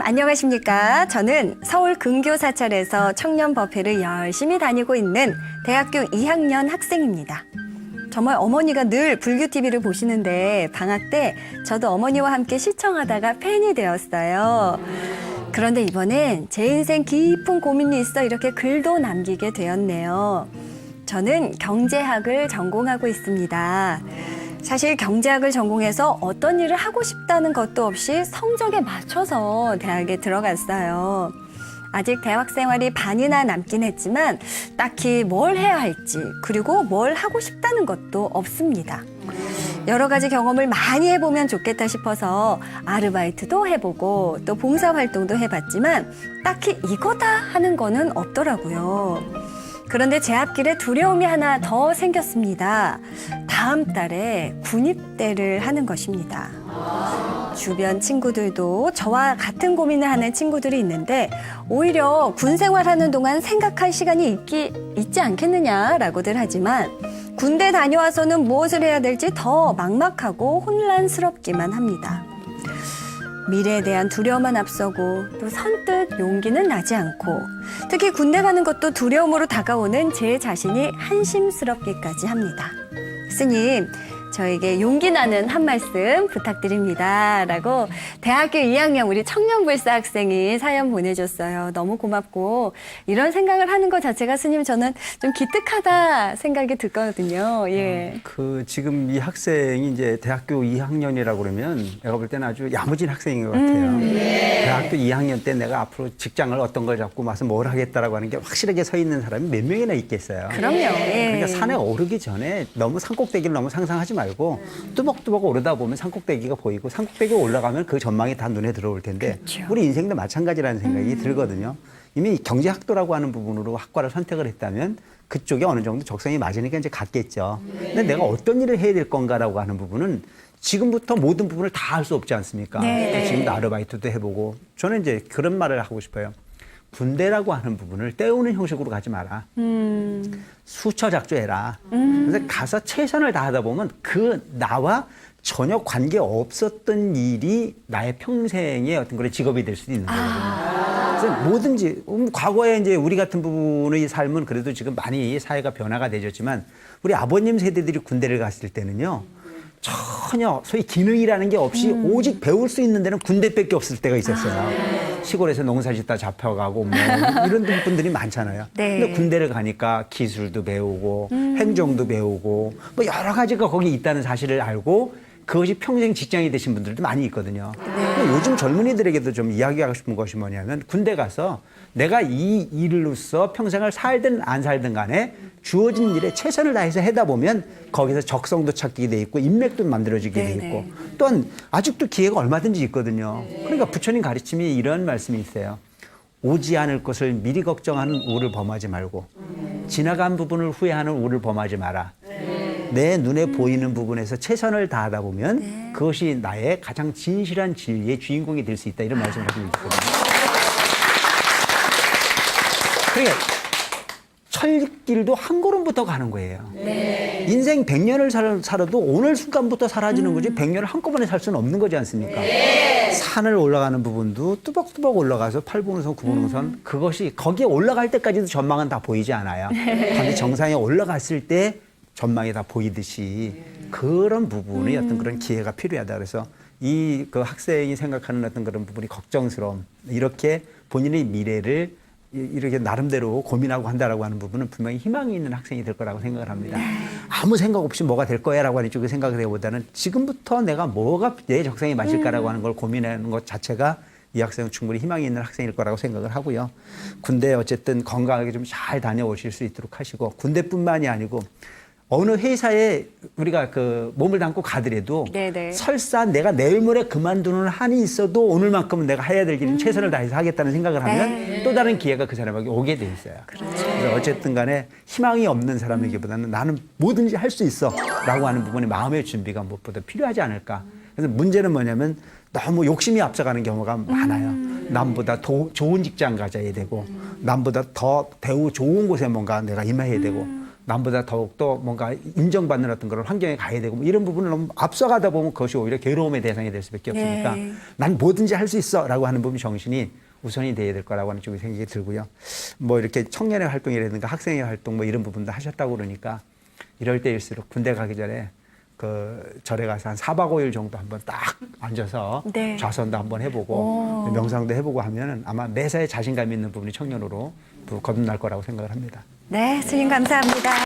안녕하십니까. 저는 서울 근교사찰에서 청년법회를 열심히 다니고 있는 대학교 2학년 학생입니다. 정말 어머니가 늘 불교TV를 보시는데 방학 때 저도 어머니와 함께 시청하다가 팬이 되었어요. 그런데 이번엔 제 인생 깊은 고민이 있어 이렇게 글도 남기게 되었네요. 저는 경제학을 전공하고 있습니다. 사실 경제학을 전공해서 어떤 일을 하고 싶다는 것도 없이 성적에 맞춰서 대학에 들어갔어요. 아직 대학 생활이 반이나 남긴 했지만 딱히 뭘 해야 할지 그리고 뭘 하고 싶다는 것도 없습니다. 여러 가지 경험을 많이 해보면 좋겠다 싶어서 아르바이트도 해보고 또 봉사활동도 해봤지만 딱히 이거다 하는 거는 없더라고요. 그런데 제 앞길에 두려움이 하나 더 생겼습니다. 다음 달에 군입대를 하는 것입니다. 주변 친구들도 저와 같은 고민을 하는 친구들이 있는데 오히려 군 생활하는 동안 생각할 시간이 있지 않겠느냐라고들 하지만 군대 다녀와서는 무엇을 해야 될지 더 막막하고 혼란스럽기만 합니다. 미래에 대한 두려움만 앞서고 또 선뜻 용기는 나지 않고 특히 군대 가는 것도 두려움으로 다가오는 제 자신이 한심스럽기까지 합니다. 스님, 저에게 용기 나는 한 말씀 부탁드립니다. 라고 대학교 2학년 우리 청년불사 학생이 사연 보내줬어요. 너무 고맙고 이런 생각을 하는 것 자체가 스님 저는 좀 기특하다 생각이 들거든요. 예. 지금 이 학생이 이제 대학교 2학년이라고 그러면 내가 볼 때는 아주 야무진 학생인 것 같아요. 대학교 2학년 때 내가 앞으로 직장을 어떤 걸 잡고 와서 뭘 하겠다라고 하는 게 확실하게 서 있는 사람이 몇 명이나 있겠어요. 그럼요. 예. 그러니까 산에 오르기 전에 너무 산꼭대기를 너무 상상하지 말고 뚜벅뚜벅 오르다 보면 산꼭대기가 보이고 산꼭대기 올라가면 그 전망이 다 눈에 들어올 텐데 그렇죠. 우리 인생도 마찬가지라는 생각이 들거든요. 이미 경제학도라고 하는 부분으로 학과를 선택을 했다면 그쪽에 어느 정도 적성이 맞으니까 이제 갔겠죠. 근데 내가 어떤 일을 해야 될 건가라고 하는 부분은 지금부터 모든 부분을 다 할 수 없지 않습니까? 네. 지금도 아르바이트도 해보고 저는 이제 그런 말을 하고 싶어요. 군대라고 하는 부분을 때우는 형식으로 가지 마라. 수처작조해라. 그래서 가서 최선을 다하다 보면 그 나와 전혀 관계 없었던 일이 나의 평생의 어떤 그런 직업이 될 수도 있는 거거든요. 그래서 뭐든지 과거에 이제 우리 같은 부분의 삶은 그래도 지금 많이 사회가 변화가 되졌지만 우리 아버님 세대들이 군대를 갔을 때는요. 전혀 소위 기능이라는 게 없이 오직 배울 수 있는 데는 군대밖에 없을 때가 있었어요. 시골에서 농사 짓다 잡혀가고 뭐 이런 분들이 많잖아요. 네. 근데 군대를 가니까 기술도 배우고 행정도 배우고 뭐 여러 가지가 거기 있다는 사실을 알고 그것이 평생 직장이 되신 분들도 많이 있거든요. 네. 요즘 젊은이들에게도 좀 이야기하고 싶은 것이 뭐냐면 군대 가서 내가 이 일로서 평생을 살든 안 살든 간에 주어진 일에 최선을 다해서 하다 보면 거기서 적성도 찾게 돼 있고 인맥도 만들어지게 돼 있고 또한 아직도 기회가 얼마든지 있거든요. 그러니까 부처님 가르침이 이런 말씀이 있어요. 오지 않을 것을 미리 걱정하는 우를 범하지 말고 지나간 부분을 후회하는 우를 범하지 마라. 내 눈에 보이는 부분에서 최선을 다하다 보면 그것이 나의 가장 진실한 진리의 주인공이 될 수 있다. 이런 말씀을 하시고 있거든요. 그러니까 철길도 한 걸음부터 가는 거예요. 네. 인생 100년을 살아도 오늘 순간부터 사라지는 거지 100년을 한꺼번에 살 수는 없는 거지 않습니까? 네. 산을 올라가는 부분도 뚜벅뚜벅 올라가서 8분호선, 9분호선 그것이 거기에 올라갈 때까지도 전망은 다 보이지 않아요. 그런데 정상에 올라갔을 때 전망이 다 보이듯이 그런 부분이 어떤 그런 기회가 필요하다. 그래서 그 학생이 생각하는 어떤 그런 부분이 걱정스러움, 이렇게 본인의 미래를 이렇게 나름대로 고민하고 한다라고 하는 부분은 분명히 희망이 있는 학생이 될 거라고 생각을 합니다. 아무 생각 없이 뭐가 될 거야라고 하는 쪽에 생각을 해보다는 지금부터 내가 뭐가 내 적성에 맞을까라고 하는 걸 고민하는 것 자체가 이 학생은 충분히 희망이 있는 학생일 거라고 생각을 하고요. 군대 어쨌든 건강하게 좀 잘 다녀오실 수 있도록 하시고 군대뿐만이 아니고 어느 회사에 우리가 그 몸을 담고 가더라도 네네. 설사 내가 내일 모레 그만두는 한이 있어도 오늘만큼은 내가 해야 될 일은 최선을 다해서 하겠다는 생각을 하면 또 다른 기회가 그 사람에게 오게 돼 있어요. 그래서 어쨌든 간에 희망이 없는 사람에게보다는 나는 뭐든지 할 수 있어 라고 하는 부분에 마음의 준비가 무엇보다 필요하지 않을까. 그래서 문제는 뭐냐면 너무 욕심이 앞서가는 경우가 많아요. 남보다 좋은 직장 가져야 되고 남보다 더 배우 좋은 곳에 뭔가 내가 임해야 되고 남보다 더욱더 뭔가 인정받는 어떤 그런 환경에 가야 되고 뭐 이런 부분을 너무 앞서가다 보면 그것이 오히려 괴로움의 대상이 될 수밖에 없으니까 네. 난 뭐든지 할 수 있어라고 하는 부분 정신이 우선이 돼야 될 거라고 하는 쪽이 생각이 들고요. 뭐 이렇게 청년의 활동이라든가 학생의 활동 뭐 이런 부분도 하셨다고 그러니까 이럴 때일수록 군대 가기 전에 그 절에 가서 한 4박 5일 정도 한번 딱 앉아서 네. 좌선도 한번 해보고 오. 명상도 해보고 하면은 아마 매사에 자신감 있는 부분이 청년으로 거듭날 거라고 생각을 합니다. 네, 스님 감사합니다.